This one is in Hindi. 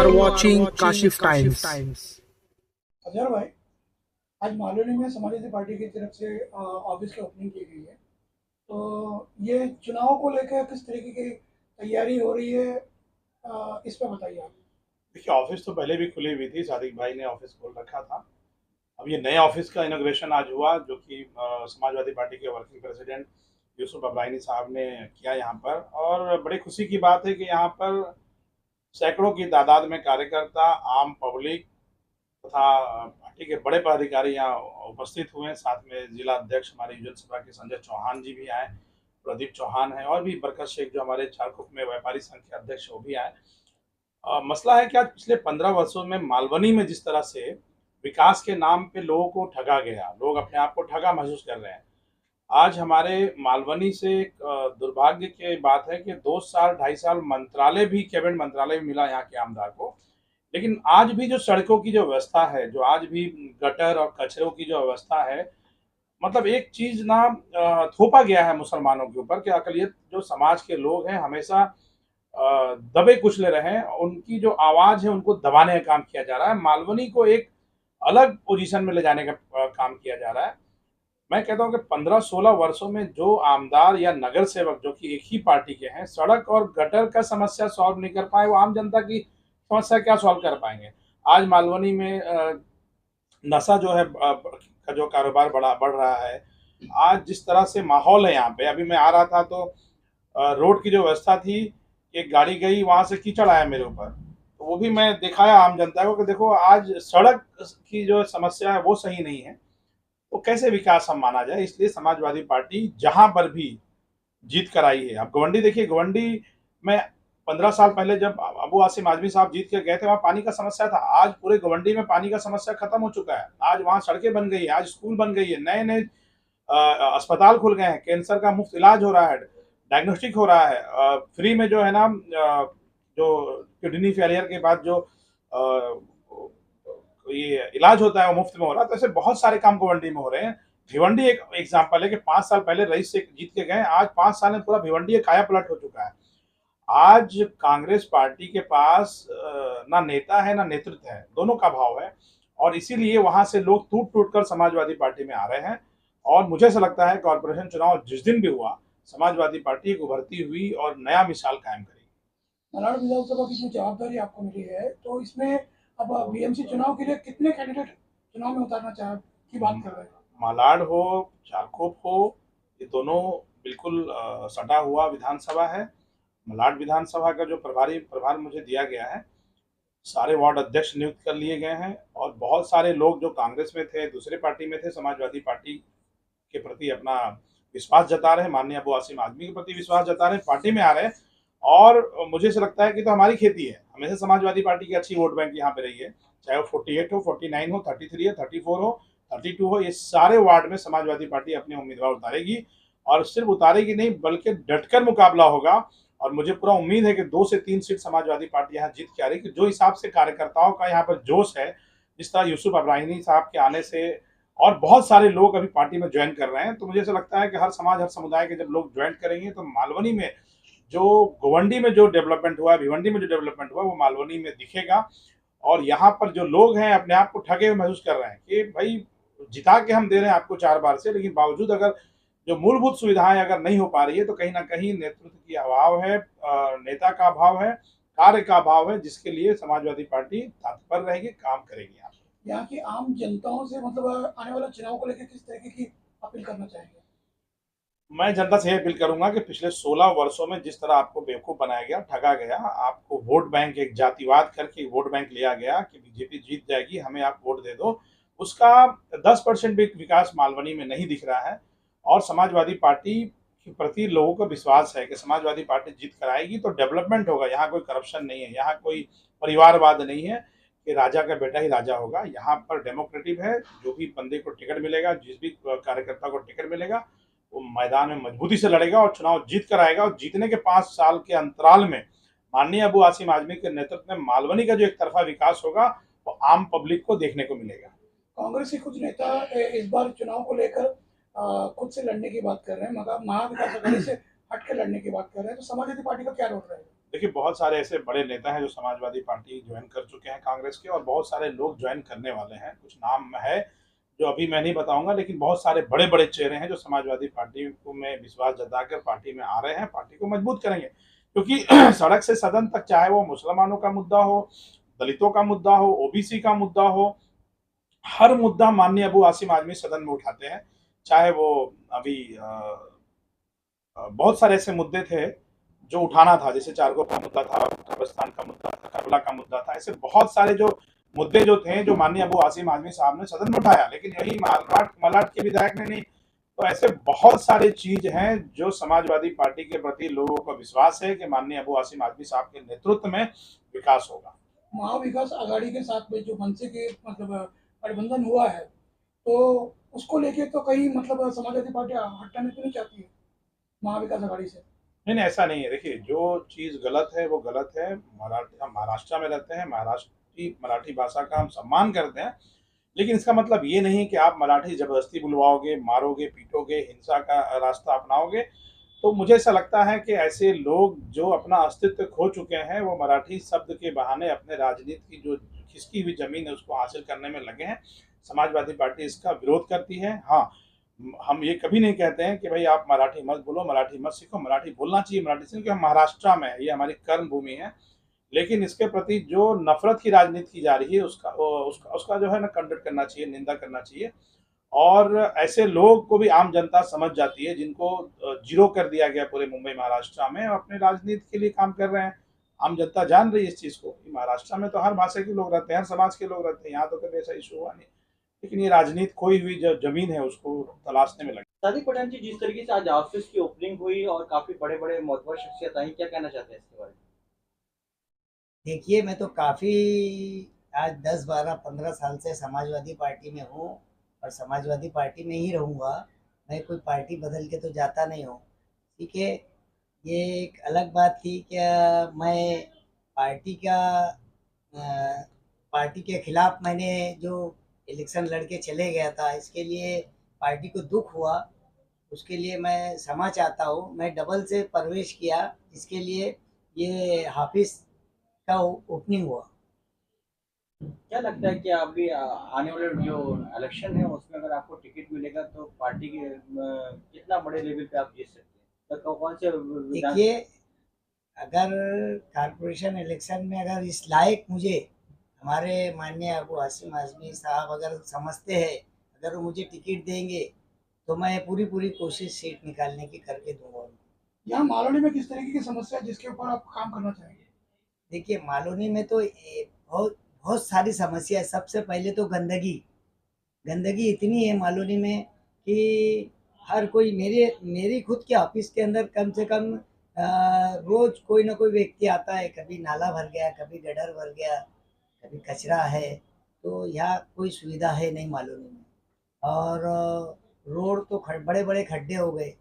are watching Kashif Times. Azhar भाई, आज मालूनी में समाजवादी पार्टी की तरफ से ऑफिस की ओपनिंग की गई है। तो ये चुनाव को लेकर किस तरीके की तैयारी हो रही है, इस पर बताइए आप। देखिए, ऑफिस तो पहले भी खुली हुई थी। सादिक भाई ने ऑफिस खोल रखा था। अब ये नए ऑफिस का इनॉग्रेशन आज हुआ, जो कि समाजवादी पार्टी के वर्किंग प्रेसिडेंट यूसुफ अब्राहिनी साहब ने किया यहाँ पर। और बड़ी खुशी की बात है कि यहाँ पर सैकड़ों की तादाद में कार्यकर्ता, आम पब्लिक तथा पार्टी के बड़े पदाधिकारी यहाँ उपस्थित हुए। साथ में जिला अध्यक्ष हमारे युवजन सभा के संजय चौहान जी भी आए, प्रदीप चौहान है, और भी बरकत शेख जो हमारे झारखंड में व्यापारी संघ के अध्यक्ष वो भी आए। मसला है कि आज पिछले 15 वर्षों में मालवनी में जिस तरह से विकास के नाम पे लोगों को ठगा गया, लोग अपने आप को ठगा महसूस कर रहे हैं। आज हमारे मालवनी से एक दुर्भाग्य की बात है कि 2 साल 2.5 साल मंत्रालय भी, कैबिनेट मंत्रालय भी मिला यहाँ के आमदार को, लेकिन आज भी जो सड़कों की जो व्यवस्था है, जो आज भी गटर और कचरों की जो व्यवस्था है, मतलब एक चीज ना थोपा गया है मुसलमानों के ऊपर कि अकलियत जो समाज के लोग हैं हमेशा दबे कुचले रहे, उनकी जो आवाज है उनको दबाने का काम किया जा रहा है। मालवनी को एक अलग पोजीशन में ले जाने का काम किया जा रहा है। मैं कहता हूं कि 15-16 वर्षों में जो आमदार या नगर सेवक जो कि एक ही पार्टी के हैं, सड़क और गटर का समस्या सॉल्व नहीं कर पाए, वो आम जनता की समस्या क्या सॉल्व कर पाएंगे। आज मालवनी में नशा जो है का जो कारोबार बढ़ रहा है, आज जिस तरह से माहौल है यहाँ पे, अभी मैं आ रहा था तो रोड की जो व्यवस्था थी, एक गाड़ी गई, वहां से कीचड़ आया मेरे ऊपर, तो वो भी मैं दिखाया आम जनता को कि देखो आज सड़क की जो समस्या है वो सही नहीं है, तो कैसे विकास हम माना जाए। इसलिए समाजवादी पार्टी जहां पर भी जीत कर आई है, अब गवंडी देखिए, गवंडी में 15 साल पहले जब अबू आसिम आजमी साहब जीत के गए थे, वहां पानी का समस्या था। आज पूरे गवंडी में पानी का समस्या खत्म हो चुका है। आज वहां सड़कें बन गई है, आज स्कूल बन गई है, नए नए अस्पताल खुल गए हैं, कैंसर का मुफ्त इलाज हो रहा है, डायग्नोस्टिक हो रहा है, फ्री में जो है ना, जो किडनी फेलियर के बाद जो ये इलाज होता है वो मुफ्त में हो रहा है। तो ऐसे बहुत सारे काम भिवंडी में हो रहे हैं। भिवंडी एक एग्जाम्पल है कि 5 साल पहले रईस से जीत के गए, आज 5 साल में पूरा भिवंडी एक काया पलट हो चुका है। आज कांग्रेस पार्टी के पास ना नेता है ना नेतृत्व है, दोनों का भाव है, और इसीलिए वहां से लोग टूट टूट कर समाजवादी पार्टी में आ रहे हैं। और मुझे ऐसा लगता है कॉर्पोरेशन चुनाव जिस दिन भी हुआ, समाजवादी पार्टी एक उभरती हुई और नया मिसाल कायम करेगी। मलाड विधानसभा की जो जवाबदारी आपको मिली है, तो इसमें अब बीएमसी चुनाव के लिए कितने कैंडिडेट चुनाव में उतारना चाह की बात कर रहे हैं। मालाड हो, झारखोप हो, ये दोनों बिल्कुल सटा हुआ विधानसभा है। मलाड विधानसभा का जो प्रभार मुझे दिया गया है, सारे वार्ड अध्यक्ष नियुक्त कर लिए गए हैं, और बहुत सारे लोग जो कांग्रेस में थे, दूसरे पार्टी में थे, समाजवादी पार्टी के प्रति अपना विश्वास जता रहे हैं, माननीय अबू आसिम आजमी के प्रति विश्वास जता रहे हैं, पार्टी में आ रहे हैं। और मुझे ऐसा लगता है कि तो हमारी खेती है, हमेशा समाजवादी पार्टी की अच्छी वोट बैंक यहाँ पे रही है, चाहे वो 48 हो, 49 हो, 33 हो, 34 हो, 32 हो, ये सारे वार्ड में समाजवादी पार्टी अपने उम्मीदवार उतारेगी। और सिर्फ उतारेगी नहीं, बल्कि डटकर मुकाबला होगा। और मुझे पूरा उम्मीद है कि 2 से 3 सीट समाजवादी पार्टी यहाँ जीत के आ रही है, जो हिसाब से कार्यकर्ताओं का यहाँ पर जोश है, जिस तरह यूसुफ अब्राहिनी साहब के आने से और बहुत सारे लोग अभी पार्टी में ज्वाइन कर रहे हैं, तो मुझे ऐसा लगता है कि हर समाज, हर समुदाय के जब लोग ज्वाइन करेंगे, तो मालवनी में जो गवंडी में जो डेवलपमेंट हुआ है, भिवंडी में जो डेवलपमेंट हुआ है, वो मालवनी में दिखेगा। और यहाँ पर जो लोग हैं अपने आप को ठगे हुए महसूस कर रहे हैं कि भाई जिता के हम दे रहे हैं आपको 4 बार से, लेकिन बावजूद अगर जो मूलभूत सुविधाएं अगर नहीं हो पा रही है, तो कहीं ना कहीं नेतृत्व की अभाव है, नेता का अभाव है, कार्य का अभाव है, जिसके लिए समाजवादी पार्टी तत्पर रहेगी, काम करेगी। यहाँ की आम जनताओं से मतलब आने वाले चुनाव को लेकर किस तरीके की अपील करना चाहेंगे। मैं जनता से यह अपील करूंगा कि पिछले 16 वर्षों में जिस तरह आपको बेवकूफ बनाया गया, ठगा गया, आपको वोट बैंक, एक जातिवाद करके वोट बैंक लिया गया कि बीजेपी जीत जाएगी, हमें आप वोट दे दो, उसका 10% भी विकास मालवनी में नहीं दिख रहा है। और समाजवादी पार्टी के प्रति लोगों को विश्वास है कि समाजवादी पार्टी जीत कर आएगी तो डेवलपमेंट होगा। यहाँ कोई करप्शन नहीं है, यहाँ कोई परिवारवाद नहीं है कि राजा का बेटा ही राजा होगा। यहाँ पर डेमोक्रेटिक है, जो भी बंदे को टिकट मिलेगा, जिस भी कार्यकर्ता को टिकट मिलेगा, वो मैदान में मजबूती से लड़ेगा और चुनाव जीत कर आएगा। और जीतने के 5 साल के अंतराल में माननीय अबू आसिम आजमी के नेतृत्व में मालवनी का जो एक तरफा विकास होगा, वो आम पब्लिक को देखने को मिलेगा। कांग्रेस के कुछ नेता इस बार चुनाव को लेकर खुद से लड़ने की बात कर रहे हैं, मतलब महाविकास अघाड़ी से हट के लड़ने की बात कर रहे हैं, तो समाजवादी पार्टी का क्या रोल रहेगा। देखिए, बहुत सारे ऐसे बड़े नेता हैं जो समाजवादी पार्टी ज्वाइन कर चुके हैं कांग्रेस के, और बहुत सारे लोग ज्वाइन करने वाले हैं। कुछ नाम है जो अभी मैं नहीं बताऊंगा, लेकिन बहुत सारे बड़े बड़े चेहरे हैं जो समाजवादी पार्टी को में विश्वास जताकर पार्टी में आ रहे हैं, पार्टी को मजबूत करेंगे। क्योंकि सड़क से सदन तक, चाहे वो मुसलमानों का मुद्दा हो, दलितों का मुद्दा हो, ओबीसी का मुद्दा हो, हर मुद्दा माननीय अबू आसिम आजमी सदन में उठाते हैं। चाहे वो अभी बहुत सारे ऐसे मुद्दे थे जो उठाना था, जैसे चारकों का मुद्दा था, कब्रिस्तान का मुद्दा था, करबला का मुद्दा था। ऐसे बहुत सारे जो मुद्दे जो थे, जो माननीय अबू आसिम आजमी साहब ने सदन में उठाया, लेकिन यही मलाट के विधायक ने नहीं। तो ऐसे बहुत सारे चीज हैं जो समाजवादी पार्टी के प्रति लोगों को विश्वास है कि माननीय अबू आसिम आजमी साहब के नेतृत्व में विकास होगा। महाविकास आघाड़ी के साथ में जो मनसे के मतलब गठबंधन हुआ है, तो उसको लेके तो कहीं मतलब समाजवादी पार्टी हटाने तो नहीं चाहती है महाविकास आघाड़ी से। नहीं नहीं, ऐसा नहीं है। देखिए, जो चीज गलत है वो गलत है। हम महाराष्ट्र में रहते हैं, महाराष्ट्री मराठी भाषा का हम सम्मान करते हैं, लेकिन इसका मतलब ये नहीं कि आप मराठी जबरदस्ती बुलवाओगे, मारोगे, पीटोगे, हिंसा का रास्ता अपनाओगे। तो मुझे ऐसा लगता है कि ऐसे लोग जो अपना अस्तित्व खो चुके हैं, वो मराठी शब्द के बहाने अपने राजनीति की जो खिसकी हुई जमीन है उसको हासिल करने में लगे हैं। समाजवादी पार्टी इसका विरोध करती है। हाँ, हम ये कभी नहीं कहते हैं कि भाई आप मराठी मत बोलो, मराठी मत सीखो। मराठी बोलना चाहिए, मराठी सीखो, क्योंकि हम महाराष्ट्र में है, ये हमारी कर्म भूमि है। लेकिन इसके प्रति जो नफरत की राजनीति की जा रही है, उसका जो है ना, कंडक्ट करना चाहिए, निंदा करना चाहिए। और ऐसे लोग को भी आम जनता समझ जाती है, जिनको जीरो कर दिया गया पूरे मुंबई महाराष्ट्र में, अपने राजनीति के लिए काम कर रहे हैं। आम जनता जान रही है इस चीज को। महाराष्ट्र में तो हर भाषा के लोग रहते हैं, हर समाज के लोग रहते हैं, यहाँ तो कभी ऐसा इशू हुआ नहीं। लेकिन ये राजनीति खोई हुई जो जमीन है उसको तलाशने में लगे। सादिक पठान जी, जिस तरीके से आज ऑफिस की ओपनिंग हुई और काफी बड़े बड़े मोहतबर शख्सियत आई, क्या कहना चाहते हैं इसके बारे में? देखिए, मैं तो काफ़ी आज 10, 12, 15 साल से समाजवादी पार्टी में हूँ और समाजवादी पार्टी में ही रहूँगा। मैं कोई पार्टी बदल के तो जाता नहीं हूँ। ठीक है, ये एक अलग बात थी कि मैं पार्टी का पार्टी के खिलाफ मैंने जो इलेक्शन लड़के चले गया था, इसके लिए पार्टी को दुख हुआ। उसके लिए मैं क्षमा चाहता हूँ। मैं डबल से प्रवेश किया, इसके लिए ये हाफिज़ का ओपनिंग हुआ। क्या लगता है कि अभी आने वाले जो इलेक्शन है उसमें अगर आपको टिकट मिलेगा तो पार्टी के कितना बड़े लेवल पे आप जीत सकते हैं, तो कौन से देखिए, अगर कॉरपोरेशन इलेक्शन में अगर इस लायक मुझे हमारे माननीय अबू हाशिम आज़मी साहब अगर समझते हैं, अगर वो मुझे टिकट देंगे तो मैं पूरी कोशिश सीट निकालने की करके दूंगा उनको। यहाँ मालौनी में किस तरीके की समस्या है जिसके ऊपर आप काम करना चाहेंगे? देखिए, मालोनी में तो बहुत बहुत सारी समस्या है। सबसे पहले तो गंदगी। गंदगी इतनी है मालोनी में कि हर कोई मेरी खुद के ऑफिस के अंदर कम से कम रोज कोई ना कोई व्यक्ति आता है। कभी नाला भर गया, कभी गटर भर गया, कभी कचरा है। तो यहाँ कोई सुविधा है नहीं मालोनी में। और रोड तो बड़े बड़े खड्डे हो गए।